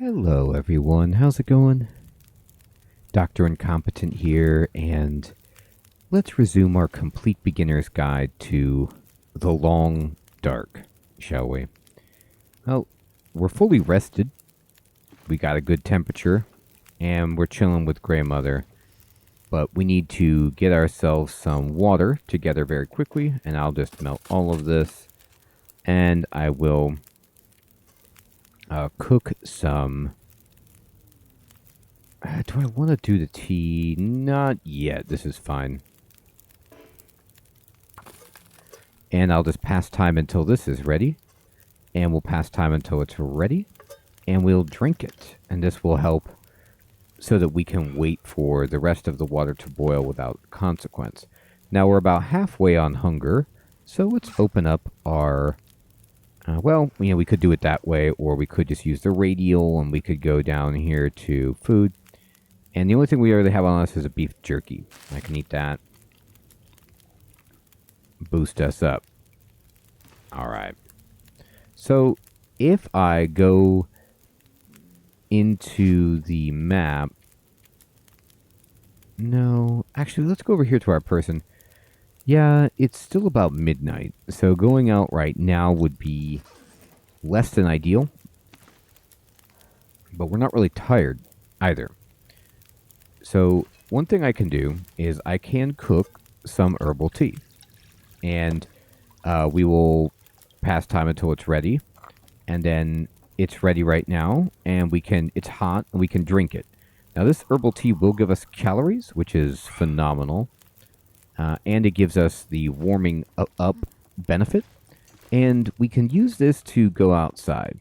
Hello everyone, how's it going? Dr. Incompetent here, and let's resume our complete beginner's guide to the long dark, shall we? Well, we're fully rested, we got a good temperature, and we're chilling with Grandmother, but we need to get ourselves some water together very quickly, and I'll just melt all of this, and I will cook some... do I want to do the tea? Not yet. This is fine. And I'll just pass time until this is ready. And we'll pass time until it's ready. And we'll drink it. And this will help so that we can wait for the rest of the water to boil without consequence. Now we're about halfway on hunger. So let's open up our... we could do it that way. Or we could just use the radial. And we could go down here to food. And the only thing we really have on us is a beef jerky. I can eat that. Boost us up. Alright. So, if I go into the map... No, actually, let's go over here to our person. Yeah, it's still about midnight. So, going out right now would be less than ideal. But we're not really tired either. So, one thing I can do is I can cook some herbal tea. And we will pass time until it's ready. And then it's ready right now. And it's hot and we can drink it. Now, this herbal tea will give us calories, which is phenomenal. And it gives us the warming up benefit. And we can use this to go outside.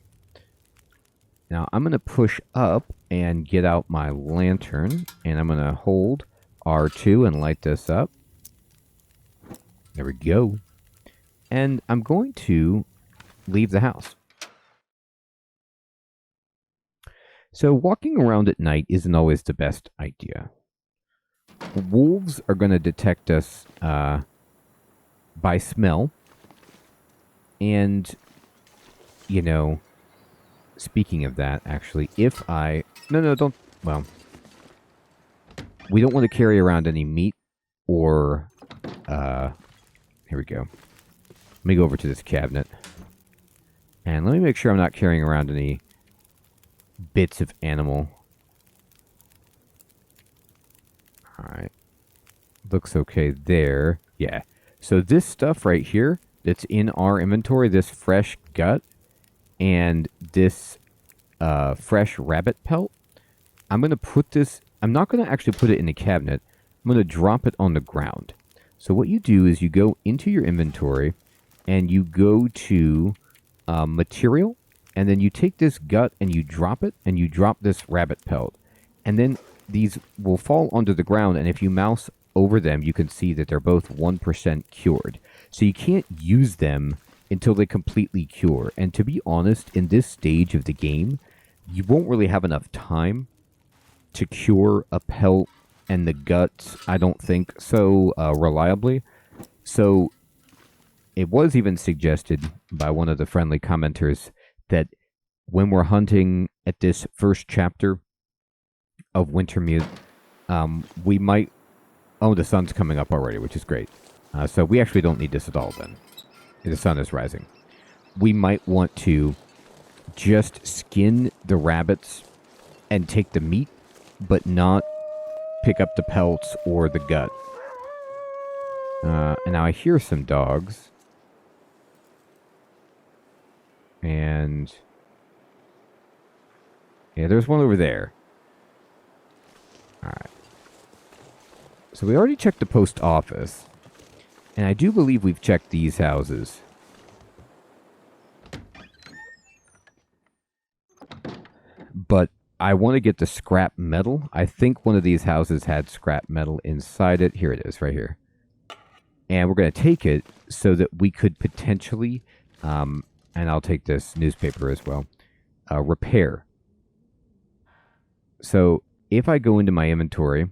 Now, I'm going to push up and get out my lantern, and I'm going to hold R2 and light this up. There we go. And I'm going to leave the house. So walking around at night isn't always the best idea. Wolves are going to detect us by smell. And, speaking of that, actually, if I... No, don't... Well, we don't want to carry around any meat or... Here we go. Let me go over to this cabinet. And let me make sure I'm not carrying around any bits of animal. Alright. Looks okay there. Yeah. So this stuff right here that's in our inventory, this fresh gut, and this fresh rabbit pelt, I'm going to put this... I'm not going to actually put it in the cabinet. I'm going to drop it on the ground. So what you do is you go into your inventory, and you go to material, and then you take this gut, and you drop it, and you drop this rabbit pelt. And then these will fall onto the ground, and if you mouse over them, you can see that they're both 1% cured. So you can't use them until they completely cure. And to be honest, in this stage of the game, you won't really have enough time to cure a pelt and the guts, I don't think, so reliably. So it was even suggested by one of the friendly commenters that when we're hunting at this first chapter of Wintermute, we might... Oh, the sun's coming up already, which is great. So we actually don't need this at all then. The sun is rising. We might want to just skin the rabbits and take the meat, but not pick up the pelts or the gut. And now I hear some dogs. And... yeah, there's one over there. Alright. So we already checked the post office. And I do believe we've checked these houses. But I want to get the scrap metal. I think one of these houses had scrap metal inside it. Here it is, right here. And we're going to take it so that we could potentially, and I'll take this newspaper as well, repair. So if I go into my inventory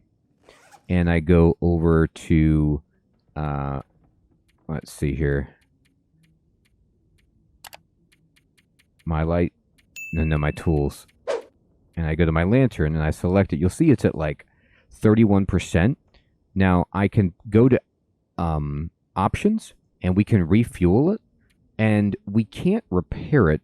and I go over to, let's see here. My light, no, my tools. and I go to my lantern and I select it, you'll see it's at like 31%. Now I can go to options and we can refuel it, and we can't repair it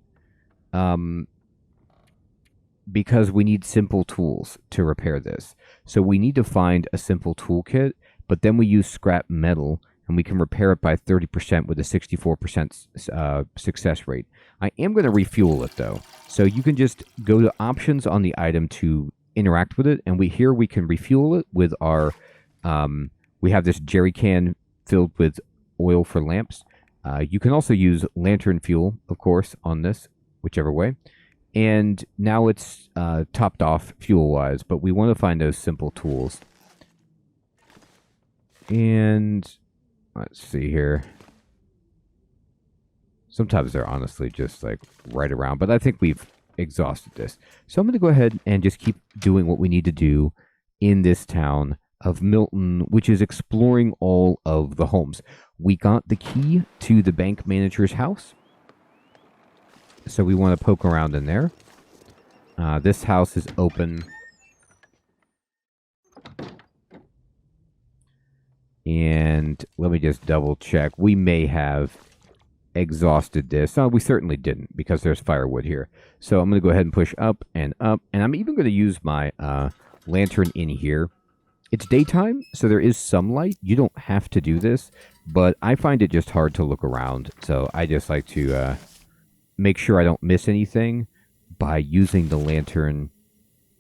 because we need simple tools to repair this. So we need to find a simple toolkit, but then we use scrap metal and we can repair it by 30% with a 64% success rate. I am going to refuel it though. So you can just go to options on the item to interact with it, and we can refuel it with our, we have this jerry can filled with oil for lamps. You can also use lantern fuel, of course, on this, whichever way. And now it's topped off fuel-wise, but we want to find those simple tools. And let's see here. Sometimes they're honestly just like right around, but I think we've exhausted this. So I'm going to go ahead and just keep doing what we need to do in this town of Milton, which is exploring all of the homes. We got the key to the bank manager's house, so we want to poke around in there. This house is open. And let me just double check. We may have exhausted this. We certainly didn't, because there's firewood here. So I'm going to go ahead and push up. And I'm even going to use my lantern in here. It's daytime, so there is some light. You don't have to do this, but I find it just hard to look around. So I just like to make sure I don't miss anything by using the lantern.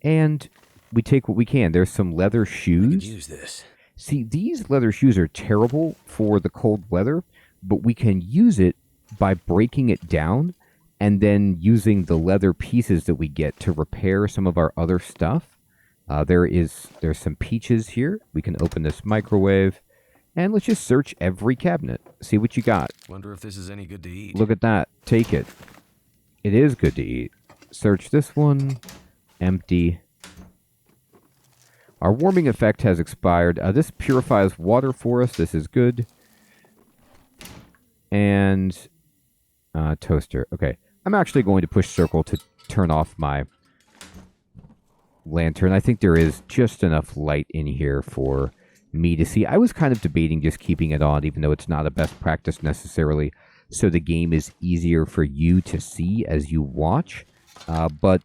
And we take what we can. There's some leather shoes. I could use this. See, these leather shoes are terrible for the cold weather, but we can use it by breaking it down and then using the leather pieces that we get to repair some of our other stuff. There's some peaches here. We can open this microwave, and let's just search every cabinet. See what you got. Wonder if this is any good to eat. Look at that. Take it. It is good to eat. Search this one. Empty. Our warming effect has expired. This purifies water for us. This is good. And toaster. Okay. I'm actually going to push circle to turn off my lantern. I think there is just enough light in here for me to see. I was kind of debating just keeping it on, even though it's not a best practice necessarily, so the game is easier for you to see as you watch. But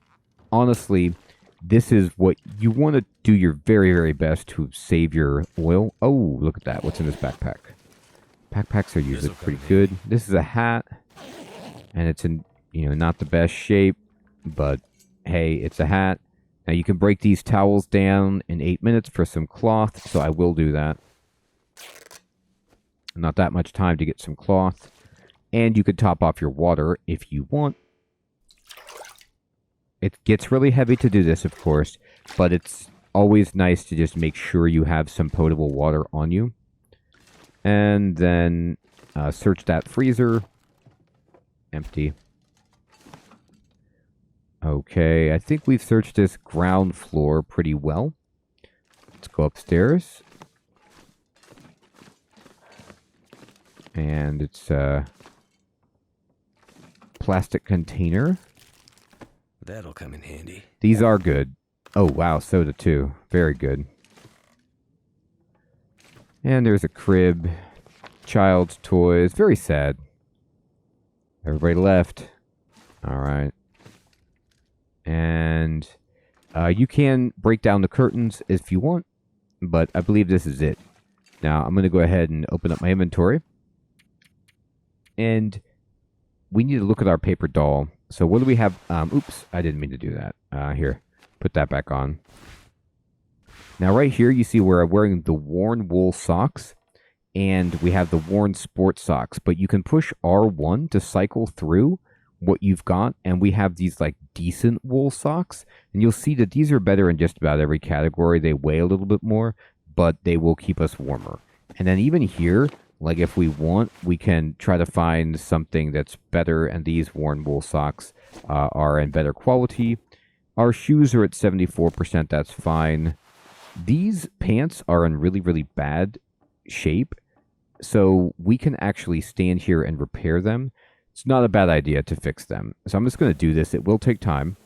honestly, this is what you want to do your very, very best to save your oil. Oh, look at that. What's in this backpack? Backpacks are usually pretty good. This is a hat, and it's in, not the best shape, but hey, it's a hat. Now you can break these towels down in 8 minutes for some cloth, so I will do that. Not that much time to get some cloth. And you could top off your water if you want. It gets really heavy to do this, of course, but it's always nice to just make sure you have some potable water on you. And then search that freezer. Empty. Okay, I think we've searched this ground floor pretty well. Let's go upstairs. And it's a plastic container. That'll come in handy. These are good. Oh, wow, soda too. Very good. And there's a crib. Child's toys. Very sad. Everybody left. All right. And you can break down the curtains if you want, but I believe this is it. Now, I'm going to go ahead and open up my inventory. And we need to look at our paper doll. So what do we have? Oops, I didn't mean to do that. Here, put that back on. Now, right here, you see where I'm wearing the worn wool socks. And we have the worn sports socks. But you can push R1 to cycle through what you've got, and we have these like decent wool socks, and you'll see that these are better in just about every category. They weigh a little bit more, but they will keep us warmer. And then even here, like if we want, we can try to find something that's better, and these worn wool socks are in better quality. Our shoes are at 74%, that's fine. These pants are in really, really bad shape, so we can actually stand here and repair them. It's not a bad idea to fix them. So I'm just going to do this. It will take time.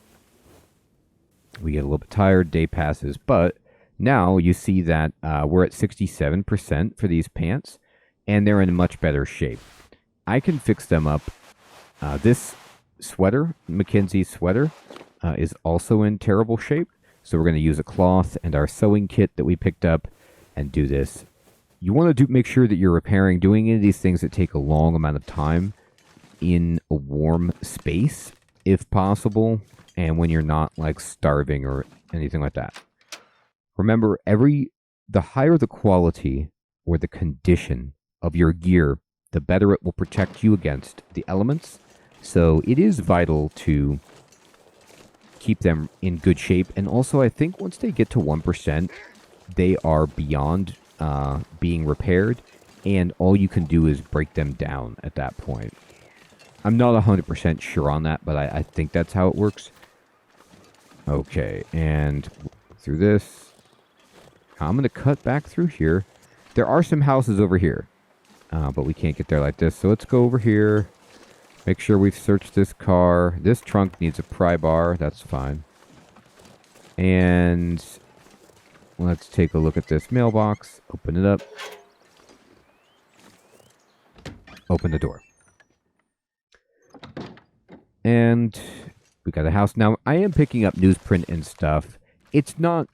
We get a little bit tired, day passes, but now you see that we're at 67% for these pants, and they're in much better shape. I can fix them up. This sweater, Mackenzie sweater, is also in terrible shape, so we're going to use a cloth and our sewing kit that we picked up and do this. You want to make sure that you're repairing, doing any of these things that take a long amount of time in a warm space, if possible, and when you're not like starving or anything like that. Remember, the higher the quality or the condition of your gear, the better it will protect you against the elements. So it is vital to keep them in good shape. And also, I think once they get to 1%, they are beyond being repaired, and all you can do is break them down at that point. I'm not 100% sure on that, but I think that's how it works. Okay, and through this, I'm going to cut back through here. There are some houses over here, but we can't get there like this. So let's go over here. Make sure we've searched this car. This trunk needs a pry bar. That's fine. And let's take a look at this mailbox. Open it up. Open the door. And we got a house. Now, I am picking up newsprint and stuff. It's not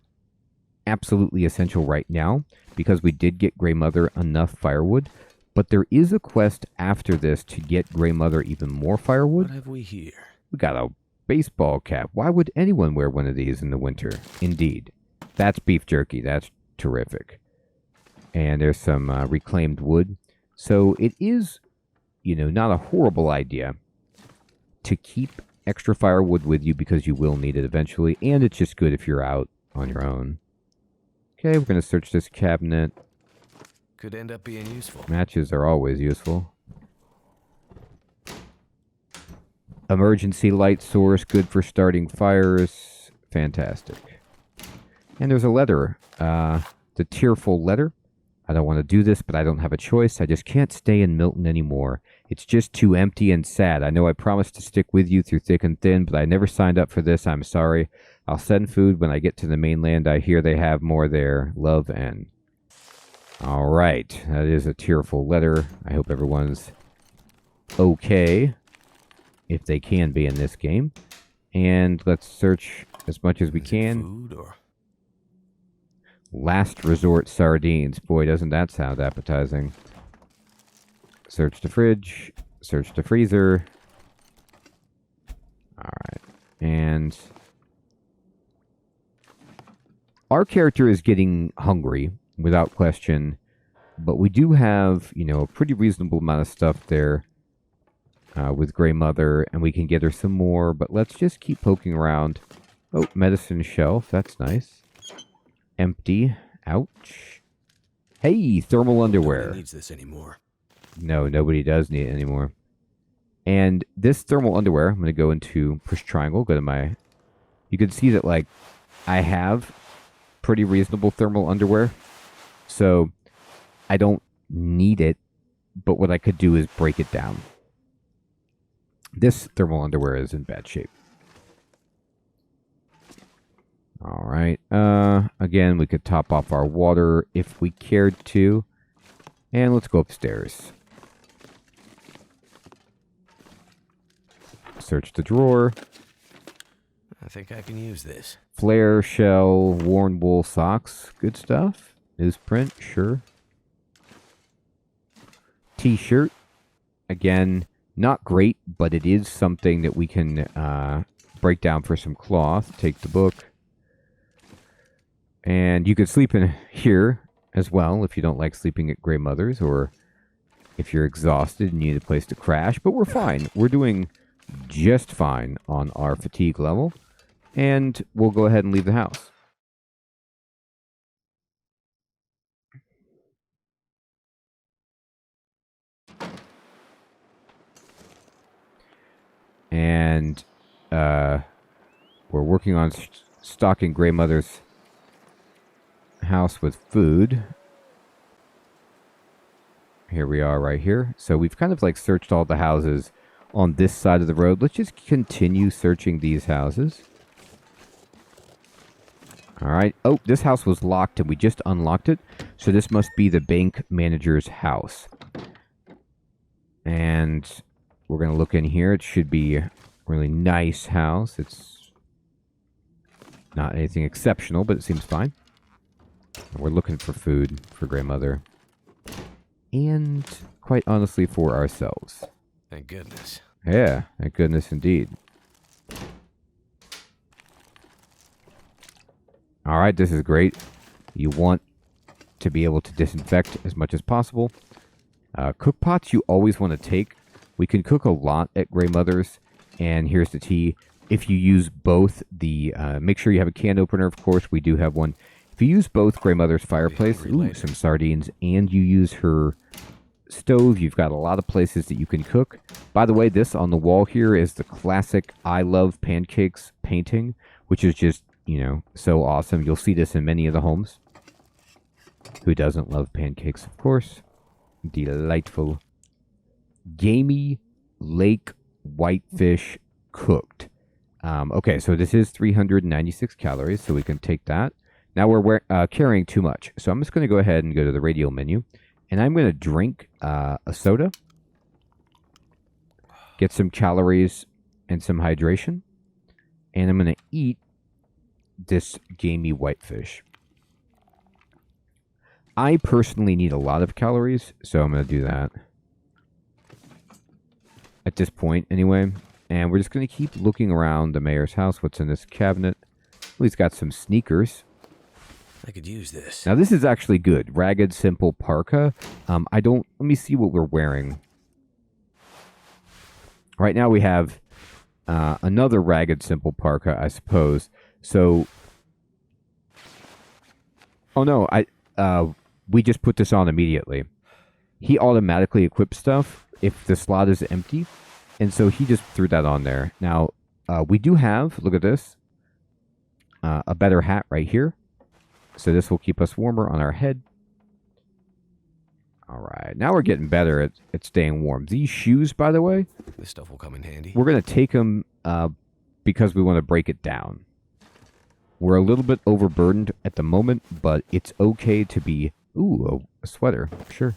absolutely essential right now because we did get Grey Mother enough firewood. But there is a quest after this to get Grey Mother even more firewood. What have we here? We got a baseball cap. Why would anyone wear one of these in the winter? Indeed. That's beef jerky. That's terrific. And there's some reclaimed wood. So it is, not a horrible idea to keep extra firewood with you because you will need it eventually. And it's just good if you're out on your own. Okay, we're going to search this cabinet. Could end up being useful. Matches are always useful. Emergency light source, good for starting fires. Fantastic. And there's a letter. The tearful letter. I don't want to do this, but I don't have a choice. I just can't stay in Milton anymore. It's just too empty and sad. I know I promised to stick with you through thick and thin, but I never signed up for this. I'm sorry. I'll send food when I get to the mainland. I hear they have more there. Love, N. All right. That is a tearful letter. I hope everyone's okay, if they can be in this game. And let's search as much as we can. Food or... Last resort sardines. Boy, doesn't that sound appetizing. Search the fridge. Search the freezer. Alright. And our character is getting hungry, without question. But we do have, a pretty reasonable amount of stuff there with Grey Mother. And we can get her some more. But let's just keep poking around. Oh, medicine shelf. That's nice. Empty. Ouch. Hey, thermal underwear. Nobody needs this anymore. No, nobody does need it anymore. And this thermal underwear, I'm going to go into push triangle, go to my... You can see that, I have pretty reasonable thermal underwear. So, I don't need it, but what I could do is break it down. This thermal underwear is in bad shape. All right. Again, we could top off our water if we cared to. And let's go upstairs. Search the drawer. I think I can use this. Flare shell, worn wool socks. Good stuff. Newsprint, sure. T-shirt. Again, not great, but it is something that we can break down for some cloth. Take the book. And you could sleep in here as well if you don't like sleeping at Grey Mother's, or if you're exhausted and you need a place to crash. But we're fine. We're doing just fine on our fatigue level. And we'll go ahead and leave the house. And we're working on stocking Grey Mother's house with food. Here we are right here. So we've kind of searched all the houses on this side of the road. Let's just continue searching these houses. All right. Oh, this house was locked and we just unlocked it. So this must be the bank manager's house. And we're going to look in here. It should be a really nice house. It's not anything exceptional, but it seems fine. We're looking for food for grandmother. And quite honestly for ourselves. Thank goodness. Yeah, thank goodness indeed. All right, this is great. You want to be able to disinfect as much as possible. Cook pots you always want to take. We can cook a lot at grandmother's, and here's the tea. If you use both the, make sure you have a can opener, of course, we do have one. If you use both grandmother's fireplace, ooh, some sardines, and you use her stove, you've got a lot of places that you can cook. By the way, this on the wall here is the classic I Love Pancakes painting, which is just, you know, so awesome. You'll see this in many of the homes. Who doesn't love pancakes, of course? Delightful. Gamey lake whitefish cooked. Okay, so this is 396 calories, so we can take that. Now we're carrying too much, so I'm just going to go ahead and go to the radial menu, and I'm going to drink a soda, get some calories and some hydration, and I'm going to eat this gamey whitefish. I personally need a lot of calories, so I'm going to do that at this point anyway. And we're just going to keep looking around the mayor's house. What's in this cabinet? Well, he's got some sneakers. I could use this. Now, this is actually good. Ragged, simple parka. Let me see what we're wearing. Right now we have another ragged, simple parka, I suppose. So, oh no, we just put this on immediately. He automatically equips stuff if the slot is empty. And so he just threw that on there. Now, we do have, look at this, a better hat right here. So this will keep us warmer on our head. All right. Now we're getting better at staying warm. These shoes, by the way, This stuff will come in handy. we're going to take them because we want to break it down. We're a little bit overburdened at the moment, but it's okay to be... Ooh, a sweater. Sure.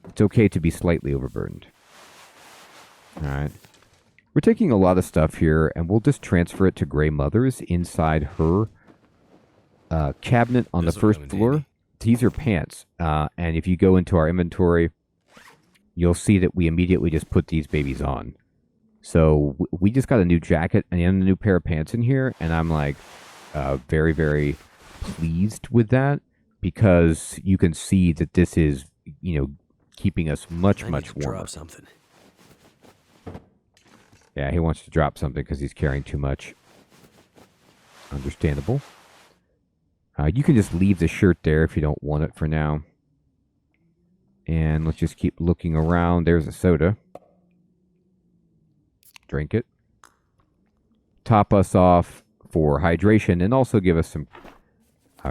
It's okay to be slightly overburdened. All right. We're taking a lot of stuff here, and we'll just transfer it to Grey Mother's inside her cabinet on the This'll first come in floor. handy. These are pants, and if you go into our inventory, you'll see that we immediately just put these babies on. So we just got a new jacket and a new pair of pants in here, and I'm like very, very pleased with that because you can see that this is, you know, keeping us much, I need much to warmer. drop something. Yeah, he wants to drop something because he's carrying too much. Understandable. You can just leave the shirt there if you don't want it for now. And let's just keep looking around. There's a soda. Drink it. Top us off for hydration and also give us some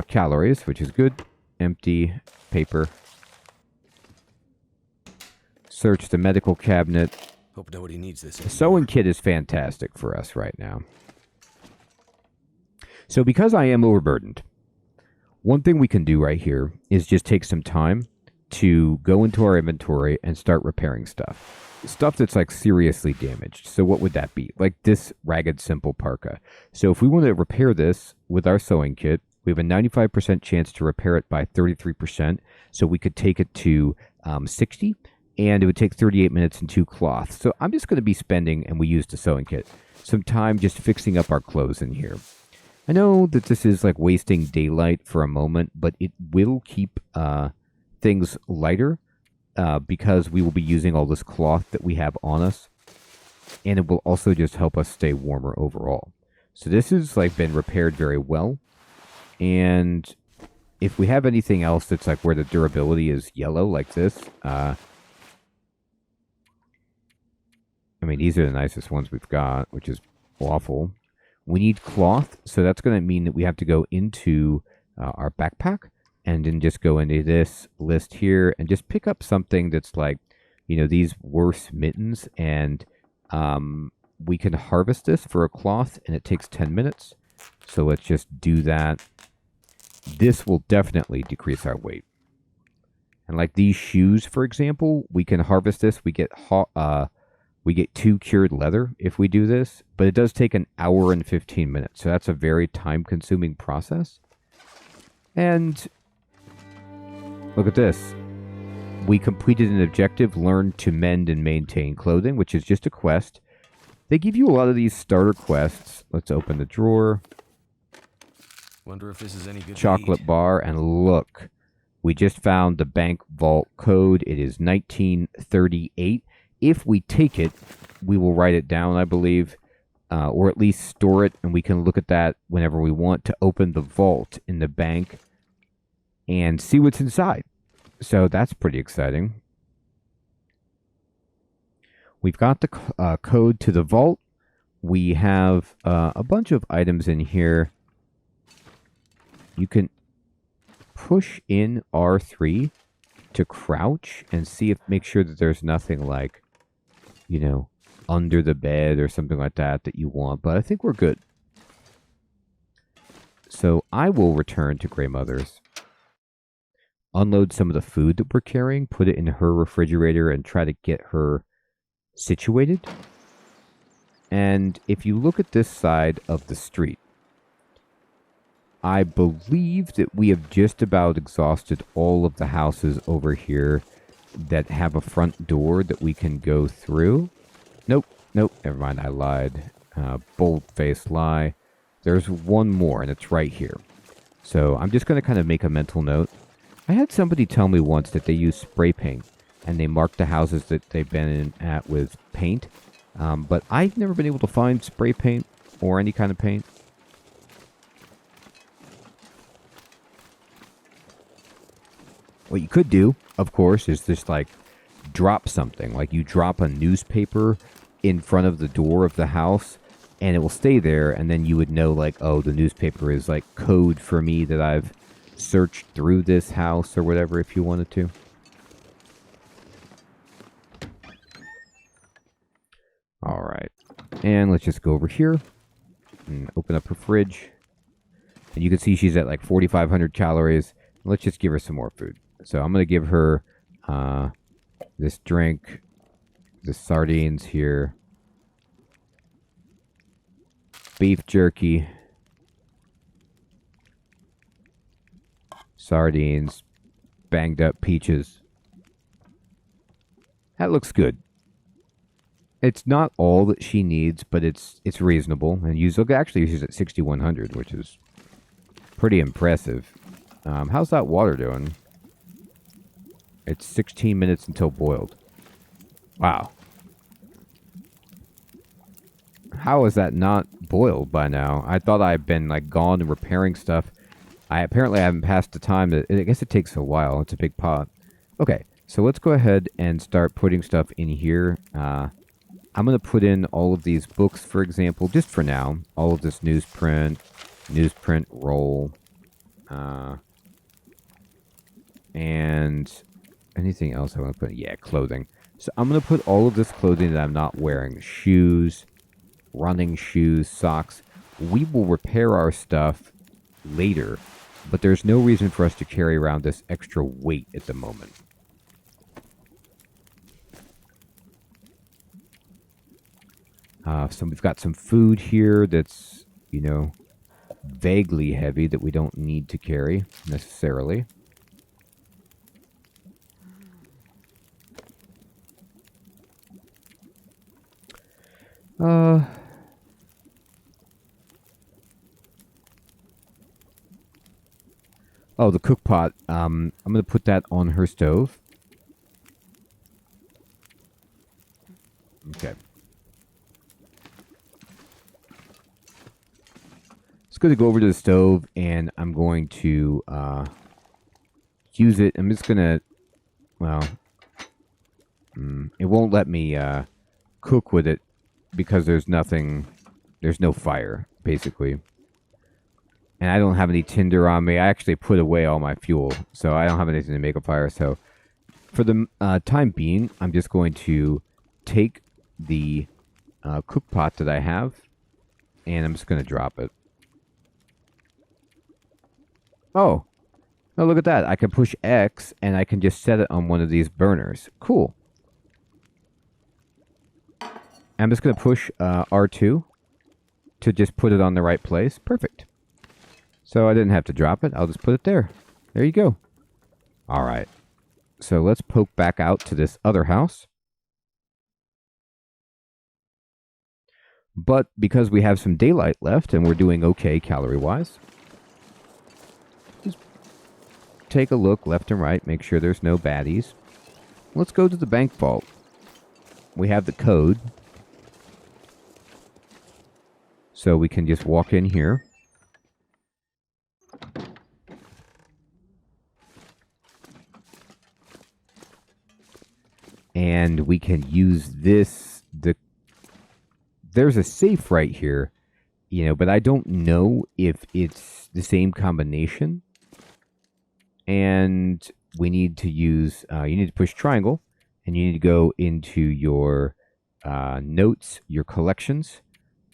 calories, which is good. Empty paper. Search the medical cabinet. Hope nobody needs this The anymore. sewing kit is fantastic for us right now. So because I am overburdened, one thing we can do right here is just take some time to go into our inventory and start repairing stuff. Stuff that's like seriously damaged. So what would that be? Like this ragged simple parka. So if we want to repair this with our sewing kit, we have a 95% chance to repair it by 33%. So we could take it to 60, and it would take 38 minutes and 2 cloths. So I'm just going to be spending, and we used the sewing kit, some time just fixing up our clothes in here. I know that this is like wasting daylight for a moment, but it will keep things lighter because we will be using all this cloth that we have on us, and it will also just help us stay warmer overall. So this has like been repaired very well, and if we have anything else that's like where the durability is yellow like this, I mean, these are the nicest ones we've got, which is awful. We need cloth, so that's going to mean that we have to go into our backpack and then just go into this list here and just pick up something that's like, you know, these worse mittens, and we can harvest this for a cloth, and it takes 10 minutes. So let's just do that this will definitely decrease our weight. And like these shoes, for example, we can harvest this. We get 2 cured leather if we do this, but it does take an hour and 15 minutes. So that's a very time-consuming process. And look at this. We completed an objective, learn to mend and maintain clothing, which is just a quest. They give you a lot of these starter quests. Let's open the drawer. Wonder if this is any good. Chocolate bar, and look. We just found the bank vault code. It is 1938. If we take it, we will write it down, I believe, or at least store it, and we can look at that whenever we want to open the vault in the bank and see what's inside. So that's pretty exciting. We've got the code to the vault. We have a bunch of items in here. You can push in R3 to crouch and make sure that there's nothing like, you know, under the bed or something like that you want. But I think we're good. So I will return to Grey Mother's. Unload some of the food that we're carrying, put it in her refrigerator, and try to get her situated. And if you look at this side of the street, I believe that we have just about exhausted all of the houses over here that have a front door that we can go through. Nope, never mind, I lied. Bold-faced lie. There's one more, and it's right here. So I'm just going to kind of make a mental note. I had somebody tell me once that they use spray paint, and they mark the houses that they've been at with paint. But I've never been able to find spray paint or any kind of paint. What you could do, of course, is just like drop something. Like you drop a newspaper in front of the door of the house, and it will stay there, and then you would know, like, oh, the newspaper is like code for me that I've searched through this house or whatever, if you wanted to. All right. And let's just go over here and open up her fridge. And you can see she's at like 4,500 calories. Let's just give her some more food. So I'm going to give her this drink, the sardines here, beef jerky, sardines, banged up peaches. That looks good. It's not all that she needs, but it's reasonable. And actually she's at 6,100, which is pretty impressive. How's that water doing? It's 16 minutes until boiled. Wow. How is that not boiled by now? I thought I'd been like gone and repairing stuff. I apparently haven't passed the time. I guess it takes a while. It's a big pot. Okay, so let's go ahead and start putting stuff in here. I'm going to put in all of these books, for example, just for now. All of this newsprint roll, and anything else I want to put? Yeah, clothing. So I'm going to put all of this clothing that I'm not wearing. Shoes, running shoes, socks. We will repair our stuff later, but there's no reason for us to carry around this extra weight at the moment. So we've got some food here that's, you know, vaguely heavy that we don't need to carry necessarily. Oh, the cook pot. I'm going to put that on her stove. Okay. It's going to go over to the stove, and I'm going to use it. I'm just going to, well, it won't let me cook with it because there's no fire, basically. And I don't have any tinder on me. I actually put away all my fuel, so I don't have anything to make a fire. So for the time being, I'm just going to take the cook pot that I have, and I'm just going to drop it. Oh, oh, look at that. I can push X and I can just set it on one of these burners. Cool. I'm just going to push R2 to just put it on the right place. Perfect. So I didn't have to drop it. I'll just put it there. There you go. All right. So let's poke back out to this other house. But because we have some daylight left and we're doing okay calorie-wise, just take a look left and right, make sure there's no baddies. Let's go to the bank vault. We have the code. So we can just walk in here. And we can use this. There's a safe right here, but I don't know if it's the same combination. And we need to use, you need to push triangle, and you need to go into your notes, your collections.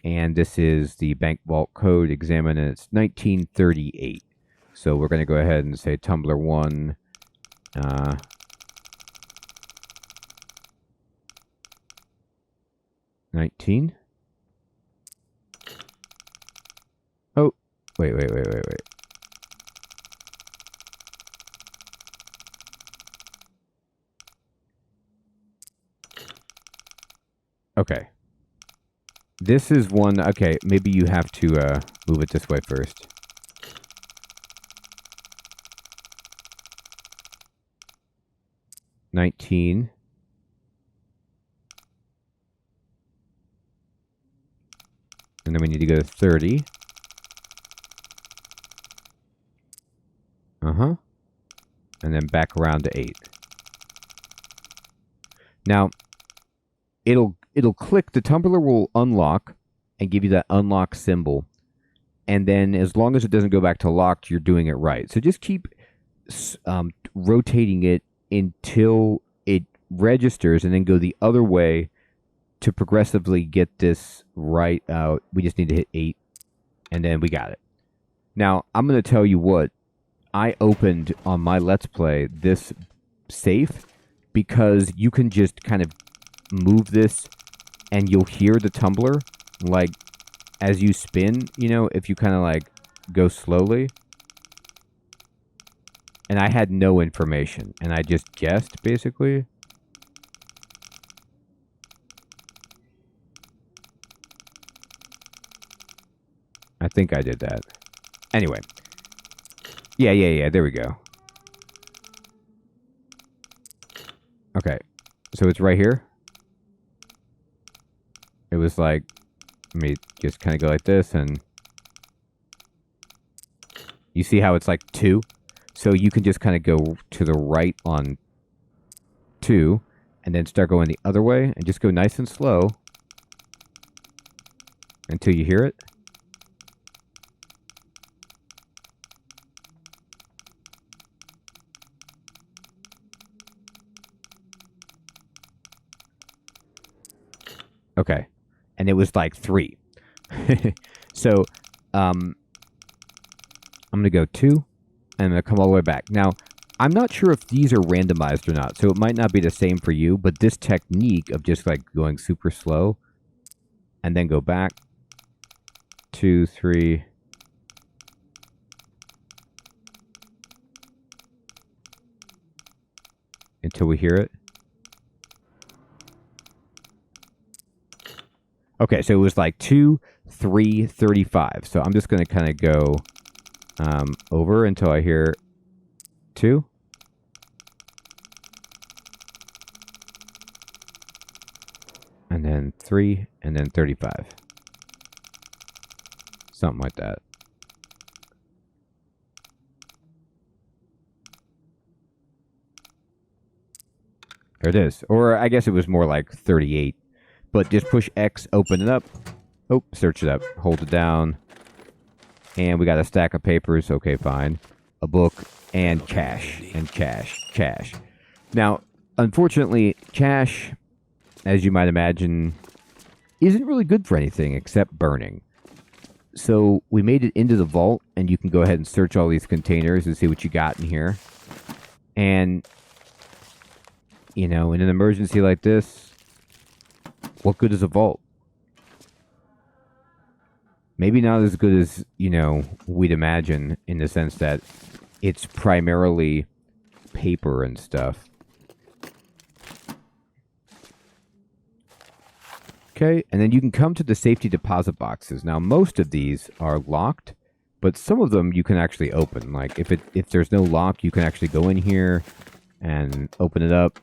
And this is the bank vault code examine, and it's 1938. So we're going to go ahead and say Tumblr 1. 19. Oh, wait. Okay. This is one, okay, maybe you have to move it this way first. $19. And then we need to go to 30. And then back around to 8. Now, it'll click, the tumbler will unlock and give you that unlock symbol. And then as long as it doesn't go back to locked, you're doing it right. So just keep rotating it until it registers and then go the other way to progressively get this right out. We just need to hit 8 and then we got it. Now, I'm going to tell you what, I opened on my Let's Play this safe because you can just kind of move this and you'll hear the tumbler like as you spin, if you kind of like go slowly. And I had no information and I just guessed basically. I think I did that. Anyway. Yeah, there we go. Okay. So it's right here. It was like, let me just kind of go like this and you see how it's like 2? So you can just kind of go to the right on 2 and then start going the other way and just go nice and slow until you hear it. Okay. And it was like 3. So, I'm going to go 2, and I'm going to come all the way back. Now, I'm not sure if these are randomized or not, so it might not be the same for you, but this technique of just like going super slow, and then go back, 2, 3, until we hear it. Okay, so it was like 2, 3, 35. So I'm just going to kind of go over until I hear 2. And then 3, and then 35. Something like that. There it is. Or I guess it was more like 38. But just push X, open it up. Oh, search it up. Hold it down. And we got a stack of papers. Okay, fine. A book and cash. And cash. Now, unfortunately, cash, as you might imagine, isn't really good for anything except burning. So we made it into the vault, and you can go ahead and search all these containers and see what you got in here. And, you know, in an emergency like this, what good is a vault? Maybe not as good as, you know, we'd imagine, in the sense that it's primarily paper and stuff. Okay, and then you can come to the safety deposit boxes. Now, most of these are locked, but some of them you can actually open. Like, if there's no lock, you can actually go in here and open it up.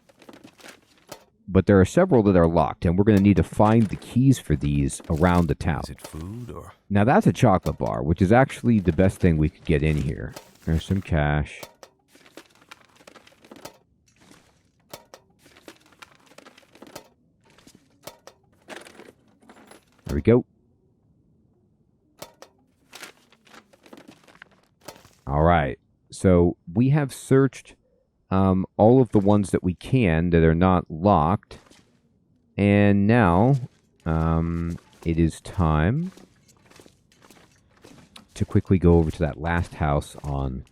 But there are several that are locked, and we're going to need to find the keys for these around the town. Is it food or? Now, that's a chocolate bar, which is actually the best thing we could get in here. There's some cash. There we go. All right. So we have searched all of the ones that we can that are not locked. And now it is time to quickly go over to that last house on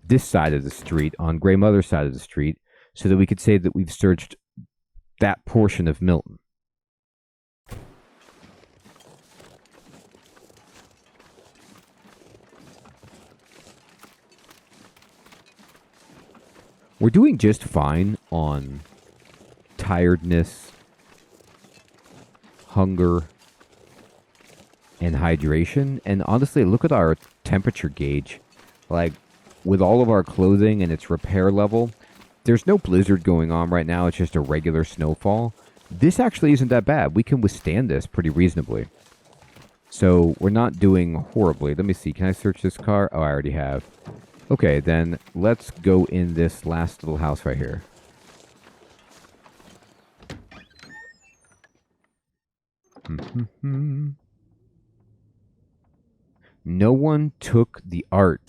this side of the street, on Grey Mother's side of the street, so that we could say that we've searched that portion of Milton. We're doing just fine on tiredness, hunger, and hydration. And honestly, look at our temperature gauge. Like, with all of our clothing and its repair level, there's no blizzard going on right now. It's just a regular snowfall. This actually isn't that bad. We can withstand this pretty reasonably. So we're not doing horribly. Let me see. Can I search this car? Oh, I already have. Okay, then let's go in this last little house right here. No one took the art.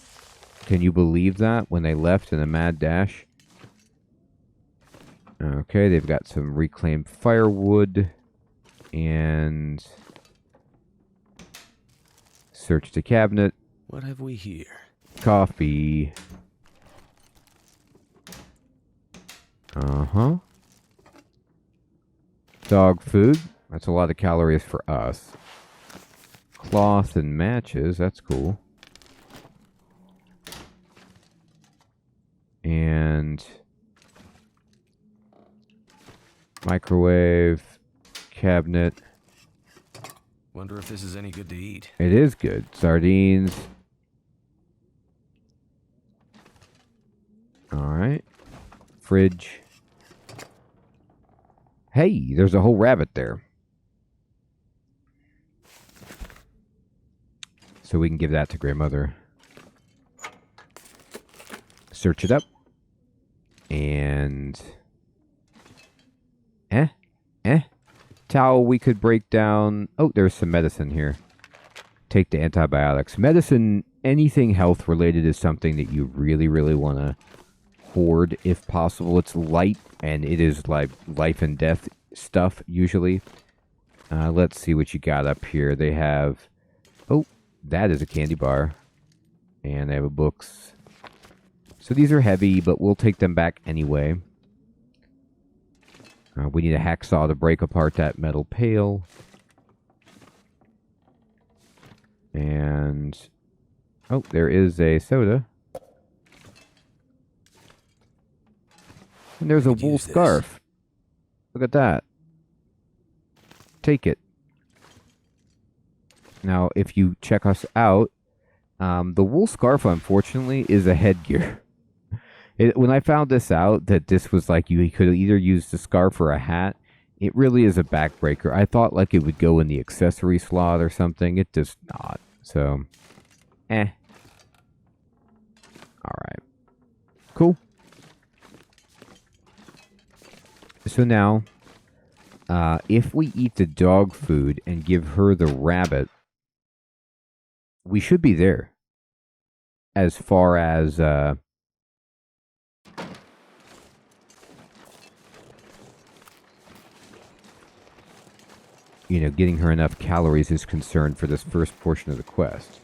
Can you believe that? When they left in a mad dash. Okay, they've got some reclaimed firewood. And search the cabinet. What have we here? Coffee. Uh-huh. Dog food. That's a lot of calories for us. Cloth and matches. That's cool. And microwave. Cabinet. Wonder if this is any good to eat. It is good. Sardines. Alright. Fridge. Hey, there's a whole rabbit there. So we can give that to Grandmother. Search it up. And... Towel we could break down. Oh, there's some medicine here. Take the antibiotics. Medicine, anything health related is something that you really, really want to hoard if possible. It's light and it is like life and death stuff usually. Let's see what you got up here. They have... Oh, that is a candy bar. And they have books. So these are heavy, but we'll take them back anyway. We need a hacksaw to break apart that metal pail. And... Oh, there is a soda. And there's a wool scarf. Look at that. Take it. Now, if you check us out, the wool scarf, unfortunately, is a headgear. When I found this out, that this was like you could either use the scarf or a hat, it really is a backbreaker. I thought like it would go in the accessory slot or something. It does not. So, Alright. Cool. So now, if we eat the dog food and give her the rabbit, we should be there. As far as, you know, getting her enough calories is concerned for this first portion of the quest.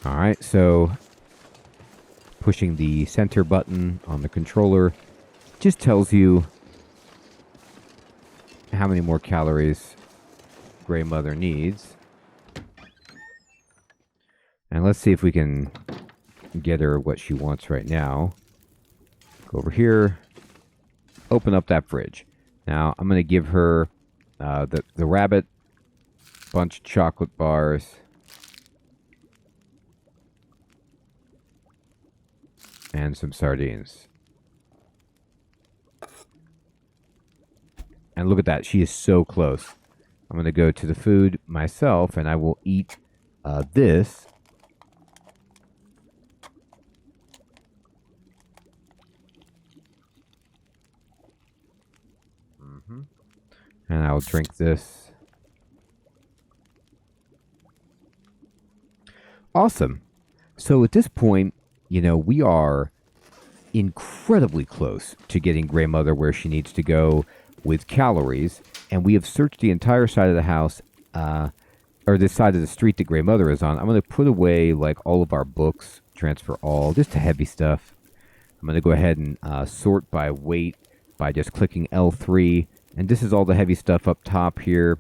All right, so pushing the center button on the controller just tells you how many more calories Grey Mother needs. And let's see if we can get her what she wants right now. Go over here, open up that fridge. Now, I'm going to give her the rabbit, bunch of chocolate bars, and some sardines. And look at that. She is so close. I'm going to go to the food myself, and I will eat this. And I'll drink this. Awesome. So at this point, you know, we are incredibly close to getting Grey Mother where she needs to go with calories. And we have searched the entire side of the house, or this side of the street that Grey Mother is on. I'm going to put away like all of our books, transfer all, just the heavy stuff. I'm going to go ahead and sort by weight by just clicking L3. And this is all the heavy stuff up top here.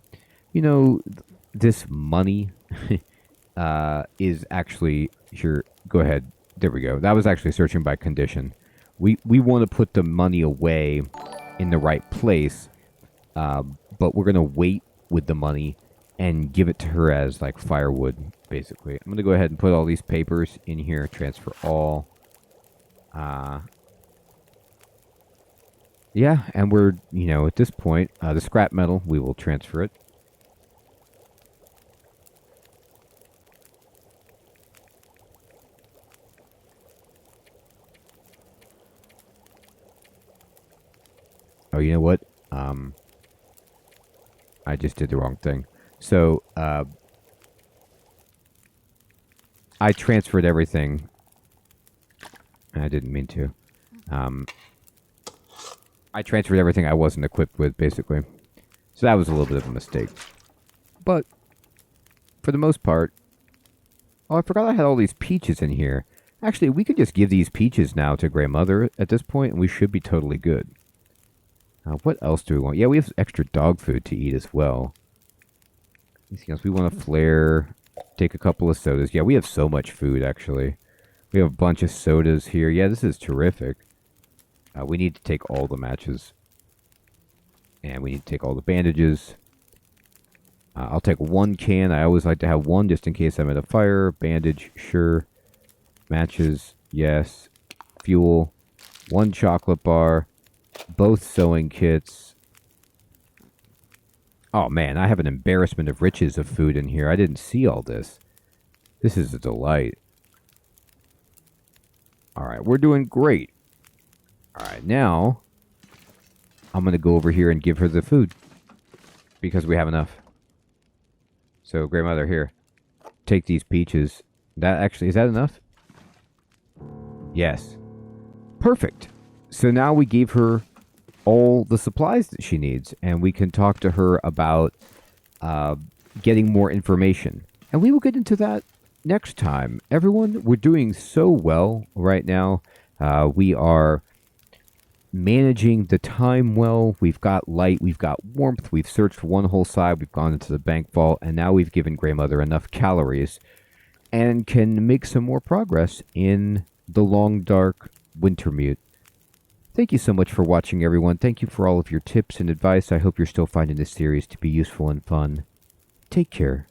You know, this money is actually, here, go ahead. There we go. That was actually searching by condition. We want to put the money away in the right place, but we're going to wait with the money and give it to her as like firewood, basically. I'm going to go ahead and put all these papers in here, transfer all. Yeah, and we're, you know, at this point, the scrap metal, we will transfer it. Oh, you know what? I just did the wrong thing. So, I transferred everything. I didn't mean to. I transferred everything I wasn't equipped with, basically. So that was a little bit of a mistake. But, for the most part... Oh, I forgot I had all these peaches in here. Actually, we could just give these peaches now to Grey Mother at this point, and we should be totally good. What else do we want? Yeah, we have extra dog food to eat as well. Anything else? We want a flare. Take a couple of sodas. Yeah, we have so much food, actually. We have a bunch of sodas here. Yeah, this is terrific. We need to take all the matches. And we need to take all the bandages. I'll take one can. I always like to have one just in case I'm at a fire. Bandage, sure. Matches, yes. Fuel. One chocolate bar. Both sewing kits. Oh man, I have an embarrassment of riches of food in here. I didn't see all this. This is a delight. Alright, we're doing great. Alright, now I'm going to go over here and give her the food. Because we have enough. So, Grey Mother, here. Take these peaches. That actually, is that enough? Yes. Perfect. So now we gave her all the supplies that she needs. And we can talk to her about getting more information. And we will get into that next time. Everyone, we're doing so well right now. We are managing the time well. We've got light, we've got warmth, we've searched one whole side, we've gone into the bank vault, and now we've given Grey Mother enough calories and can make some more progress in the long, dark Wintermute. Thank you so much for watching, everyone. Thank you for all of your tips and advice. I hope you're still finding this series to be useful and fun. Take care.